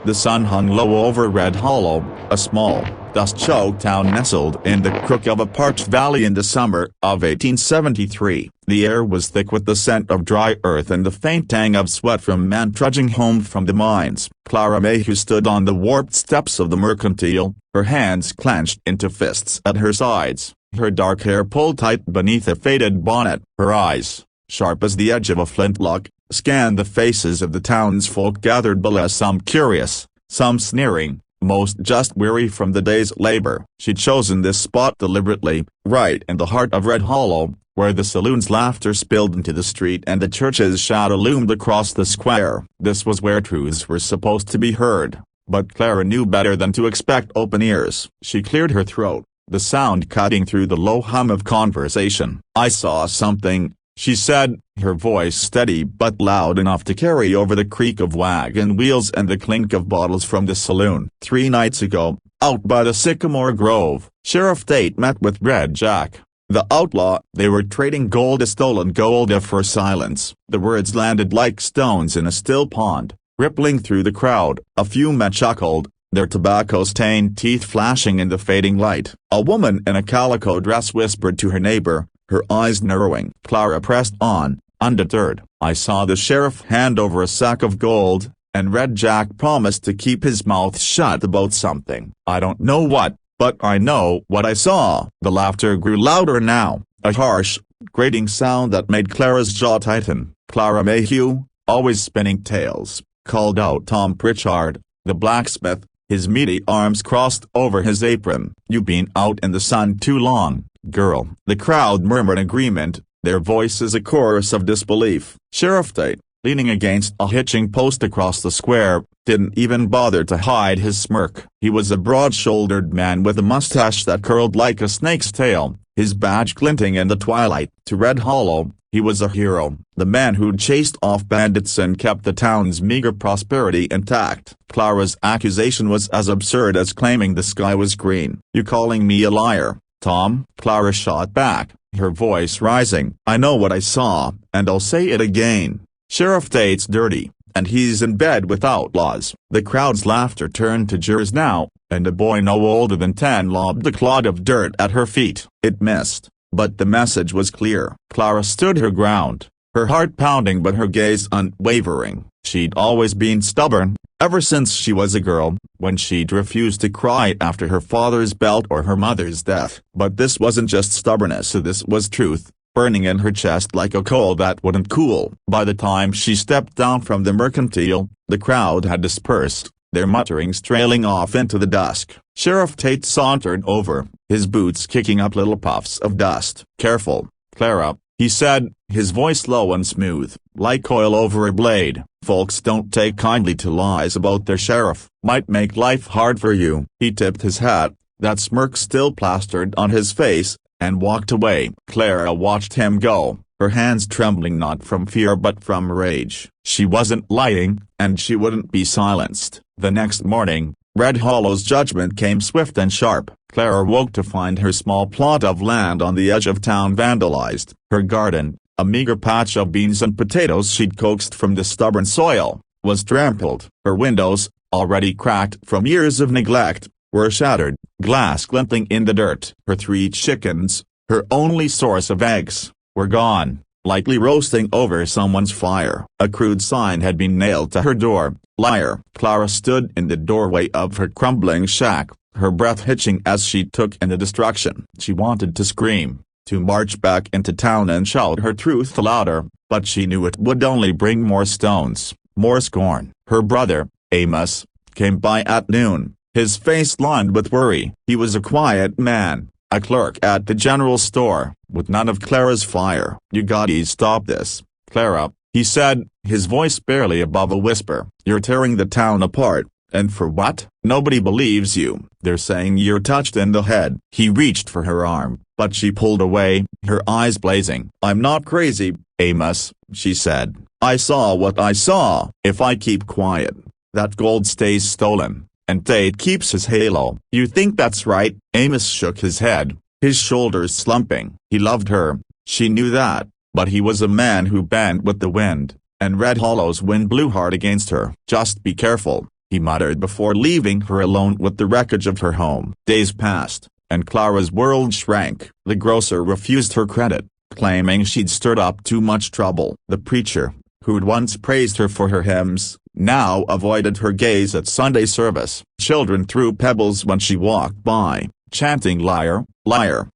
The sun hung low over Red Hollow, a small, dust-choked town nestled in the crook of a parched valley in the summer of 1873. The air was thick with the scent of dry earth and the faint tang of sweat from men trudging home from the mines. Clara Mayhew stood on the warped steps of the Mercantile, her hands clenched into fists at her sides, her dark hair pulled tight beneath a faded bonnet. Her eyes, sharp as the edge of a flintlock, scanned the faces of the townsfolk gathered below, some curious, some sneering, most just weary from the day's labor. She'd chosen this spot deliberately, right in the heart of Red Hollow, where the saloon's laughter spilled into the street and the church's shadow loomed across the square. This was where truths were supposed to be heard, but Clara knew better than to expect open ears. She cleared her throat, the sound cutting through the low hum of conversation. "I saw something," she said, her voice steady but loud enough to carry over the creak of wagon wheels and the clink of bottles from the saloon. 3 nights ago, out by the sycamore grove, Sheriff Tate met with Red Jack, the outlaw. They were trading gold, a stolen gold for silence. The words landed like stones in a still pond, rippling through the crowd. A few men chuckled, their tobacco-stained teeth flashing in the fading light. A woman in a calico dress whispered to her neighbor, her eyes narrowing. Clara pressed on, undeterred. "I saw the sheriff hand over a sack of gold, and Red Jack promised to keep his mouth shut about something. I don't know what, but I know what I saw." The laughter grew louder now, a harsh, grating sound that made Clara's jaw tighten. "Clara Mayhew, always spinning tales," called out Tom Pritchard, the blacksmith, his meaty arms crossed over his apron. "You've been out in the sun too long, girl." The crowd murmured agreement, their voices a chorus of disbelief. Sheriff Tate, leaning against a hitching post across the square, didn't even bother to hide his smirk. He was a broad-shouldered man with a mustache that curled like a snake's tail, his badge glinting in the twilight. To Red Hollow, he was a hero, the man who'd chased off bandits and kept the town's meager prosperity intact. Clara's accusation was as absurd as claiming the sky was green. "You calling me a liar, Tom?" Clara shot back, her voice rising. "I know what I saw, and I'll say it again. Sheriff Tate's dirty, and he's in bed with outlaws." The crowd's laughter turned to jeers now, and a boy no older than 10 lobbed a clod of dirt at her feet. It missed, but the message was clear. Clara stood her ground, her heart pounding but her gaze unwavering. She'd always been stubborn, ever since she was a girl, when she'd refused to cry after her father's belt or her mother's death. But this wasn't just stubbornness, this was truth, burning in her chest like a coal that wouldn't cool. By the time she stepped down from the Mercantile, the crowd had dispersed, their mutterings trailing off into the dusk. Sheriff Tate sauntered over, his boots kicking up little puffs of dust. "Careful, Clara," he said, his voice low and smooth, like oil over a blade. "Folks don't take kindly to lies about their sheriff. Might make life hard for you." He tipped his hat, that smirk still plastered on his face, and walked away. Clara watched him go, her hands trembling not from fear but from rage. She wasn't lying, and she wouldn't be silenced. The next morning, Red Hollow's judgment came swift and sharp. Clara woke to find her small plot of land on the edge of town vandalized. Her garden, a meager patch of beans and potatoes she'd coaxed from the stubborn soil, was trampled. Her windows, already cracked from years of neglect, were shattered, glass glinting in the dirt. Her 3 chickens, her only source of eggs, were gone, likely roasting over someone's fire. A crude sign had been nailed to her door, "Liar." Clara stood in the doorway of her crumbling shack, her breath hitching as she took in the destruction. She wanted to scream, to march back into town and shout her truth louder, but she knew it would only bring more stones, more scorn. Her brother, Amos, came by at noon, his face lined with worry. He was a quiet man, a clerk at the general store, with none of Clara's fire. "You gotta stop this, Clara," he said, his voice barely above a whisper. "You're tearing the town apart, and for what? Nobody believes you. They're saying you're touched in the head." He reached for her arm, but she pulled away, her eyes blazing. "I'm not crazy, Amos," she said. "I saw what I saw. If I keep quiet, that gold stays stolen, and Tate keeps his halo." "You think that's right?" Amos shook his head, his shoulders slumping. He loved her, she knew that, but he was a man who bent with the wind, and Red Hollow's wind blew hard against her. "Just be careful," he muttered before leaving her alone with the wreckage of her home. Days passed, and Clara's world shrank. The grocer refused her credit, claiming she'd stirred up too much trouble. The preacher, who'd once praised her for her hymns, now avoided her gaze at Sunday service. Children threw pebbles when she walked by, chanting "Liar, liar,"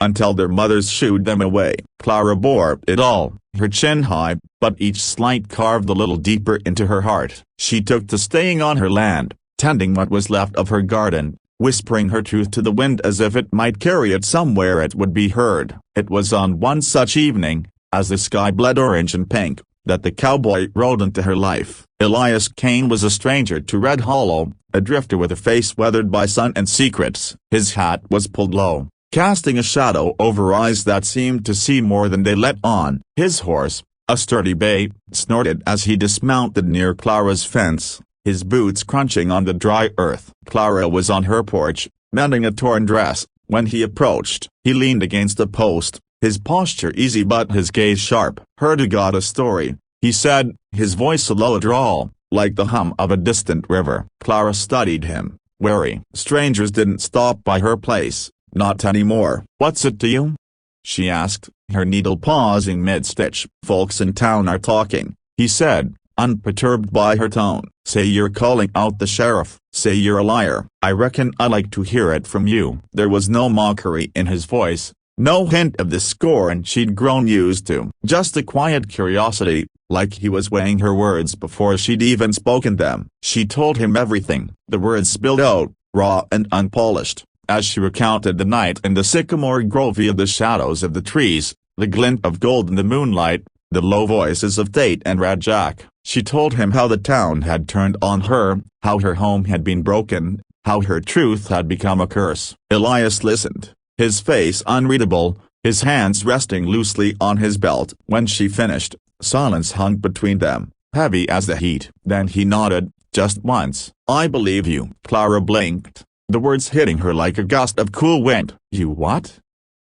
until their mothers shooed them away. Clara bore it all, her chin high, but each slight carved a little deeper into her heart. She took to staying on her land, tending what was left of her garden, whispering her truth to the wind as if it might carry it somewhere it would be heard. It was on one such evening, as the sky bled orange and pink, that the cowboy rode into her life. Elias Kane was a stranger to Red Hollow, a drifter with a face weathered by sun and secrets. His hat was pulled low, casting a shadow over eyes that seemed to see more than they let on. His horse, a sturdy bay, snorted as he dismounted near Clara's fence, his boots crunching on the dry earth. Clara was on her porch, mending a torn dress, when he approached. He leaned against a post, his posture easy but his gaze sharp. "Heard you got a story," he said, his voice a low drawl, like the hum of a distant river. Clara studied him, wary. Strangers didn't stop by her place, not anymore. "What's it to you?" she asked, her needle pausing mid-stitch. "Folks in town are talking," he said, unperturbed by her tone. "Say you're calling out the sheriff. Say you're a liar. I reckon I'd like to hear it from you." There was no mockery in his voice, no hint of the scorn she'd grown used to. Just a quiet curiosity, like he was weighing her words before she'd even spoken them. She told him everything. The words spilled out, raw and unpolished, as she recounted the night in the sycamore grove via the shadows of the trees, the glint of gold in the moonlight, the low voices of Tate and Red Jack. She told him how the town had turned on her, how her home had been broken, how her truth had become a curse. Elias listened, his face unreadable, his hands resting loosely on his belt. When she finished, silence hung between them, heavy as the heat. Then he nodded, just once. "I believe you." Clara blinked, the words hitting her like a gust of cool wind. "You what?"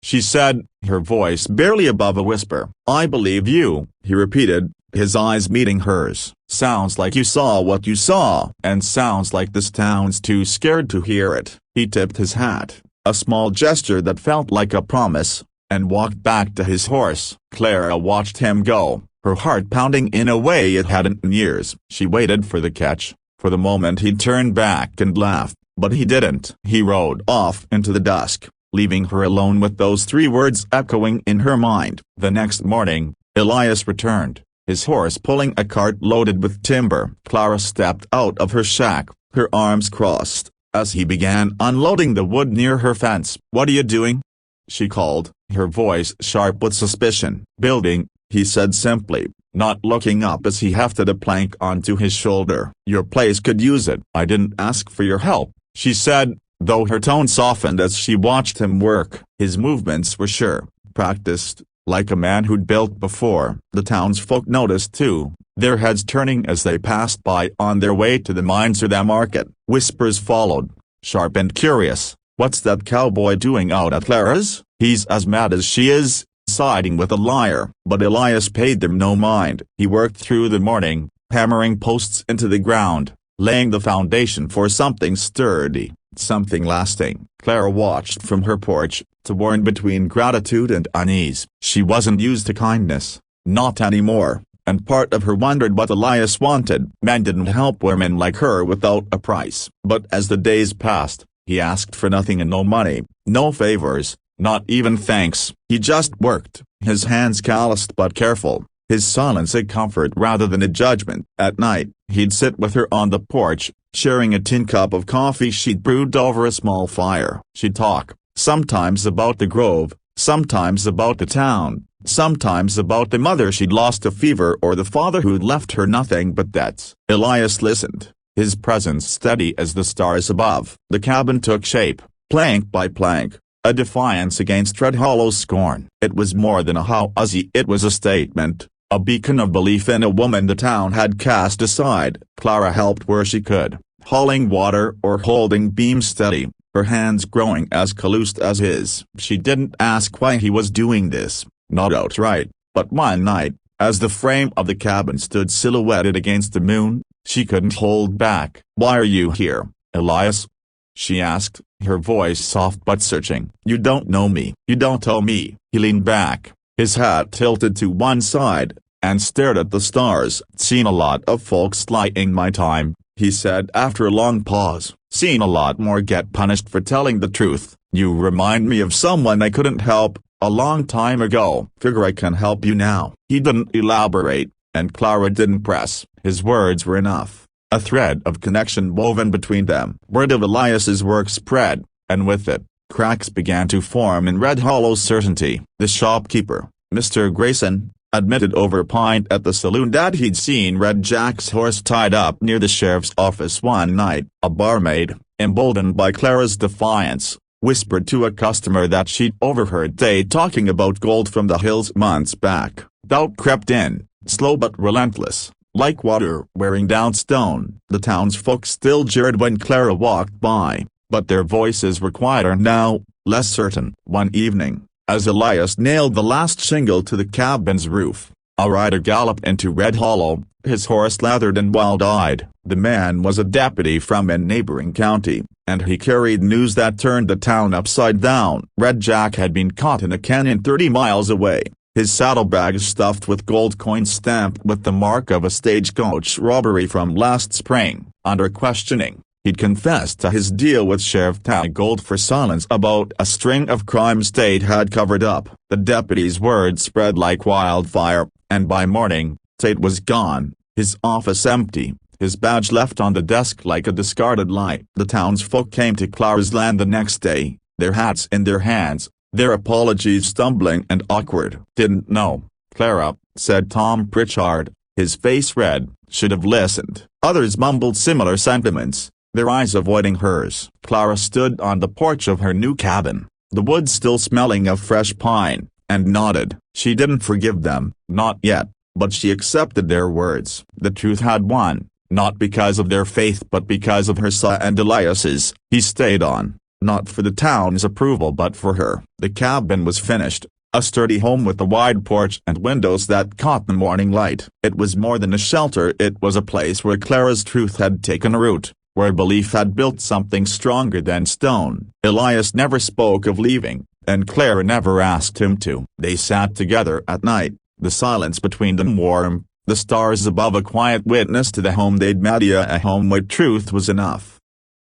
she said, her voice barely above a whisper. "I believe you," he repeated, his eyes meeting hers. "Sounds like you saw what you saw, and sounds like this town's too scared to hear it." He tipped his hat, a small gesture that felt like a promise, and walked back to his horse. Clara watched him go, her heart pounding in a way it hadn't in years. She waited for the catch, for the moment he'd turn back and laugh, but he didn't. He rode off into the dusk, leaving her alone with those three words echoing in her mind. The next morning, Elias returned, his horse pulling a cart loaded with timber. Clara stepped out of her shack, her arms crossed, as he began unloading the wood near her fence. "What are you doing?" she called, her voice sharp with suspicion. "Building," he said simply, not looking up as he hefted a plank onto his shoulder. "Your place could use it." "I didn't ask for your help," she said, though her tone softened as she watched him work. His movements were sure, practiced, like a man who'd built before. The townsfolk noticed too, their heads turning as they passed by on their way to the mines or the market. Whispers followed, sharp and curious. "What's that cowboy doing out at Clara's?" "He's as mad as she is, siding with a liar." But Elias paid them no mind. He worked through the morning, hammering posts into the ground, laying the foundation for something sturdy, something lasting. Clara watched from her porch, torn between gratitude and unease. She wasn't used to kindness, not anymore, and part of her wondered what Elias wanted. Men didn't help women like her without a price. But as the days passed, he asked for nothing and no money, no favors, not even thanks. He just worked, his hands calloused but careful, his silence a comfort rather than a judgment. At night, he'd sit with her on the porch, sharing a tin cup of coffee she'd brewed over a small fire. She'd talk, sometimes about the grove, sometimes about the town, sometimes about the mother she'd lost to fever or the father who'd left her nothing but debts. Elias listened, his presence steady as the stars above. The cabin took shape, plank by plank, a defiance against Red Hollow's scorn. It was more than a house, it was a statement, a beacon of belief in a woman the town had cast aside. Clara helped where she could, hauling water or holding beams steady, her hands growing as calloused as his. She didn't ask why he was doing this, not outright, but one night, as the frame of the cabin stood silhouetted against the moon, She couldn't hold back. "Why are you here, Elias?" she asked, her voice soft but searching. "You don't know me." "You don't owe me." He leaned back, his hat tilted to one side, and stared at the stars. "Seen a lot of folks lie in my time," he said after a long pause. "Seen a lot more get punished for telling the truth. You remind me of someone I couldn't help, a long time ago. Figure I can help you now." He didn't elaborate, and Clara didn't press. His words were enough. A thread of connection woven between them. Word of Elias's work spread, and with it, cracks began to form in Red Hollow's certainty. The shopkeeper, Mr. Grayson, admitted over a pint at the saloon that he'd seen Red Jack's horse tied up near the sheriff's office one night. A barmaid, emboldened by Clara's defiance, whispered to a customer that she'd overheard they talking about gold from the hills months back. Doubt crept in, slow but relentless, like water wearing down stone. The townsfolk still jeered when Clara walked by, but their voices were quieter now, less certain. One evening, as Elias nailed the last shingle to the cabin's roof, a rider galloped into Red Hollow, his horse lathered and wild-eyed. The man was a deputy from a neighboring county, and he carried news that turned the town upside down. Red Jack had been caught in a canyon 30 miles away, his saddlebags stuffed with gold coins stamped with the mark of a stagecoach robbery from last spring. Under questioning, he'd confessed to his deal with Sheriff Gold for silence about a string of crimes Tate had covered up. The deputy's word spread like wildfire, and by morning, Tate was gone, his office empty, his badge left on the desk like a discarded light. The townsfolk came to Clara's land the next day, their hats in their hands, their apologies stumbling and awkward. "Didn't know, Clara," said Tom Pritchard, his face red. "Should have listened." Others mumbled similar sentiments, their eyes avoiding hers. Clara stood on the porch of her new cabin, the wood still smelling of fresh pine, and nodded. She didn't forgive them, not yet, but she accepted their words. The truth had won, not because of their faith but because of her son and Elias's. He stayed on, not for the town's approval but for her. The cabin was finished, a sturdy home with a wide porch and windows that caught the morning light. It was more than a shelter, it was a place where Clara's truth had taken root, where belief had built something stronger than stone. Elias never spoke of leaving, and Clara never asked him to. They sat together at night, the silence between them warm, the stars above a quiet witness to the home they'd made, a home where truth was enough.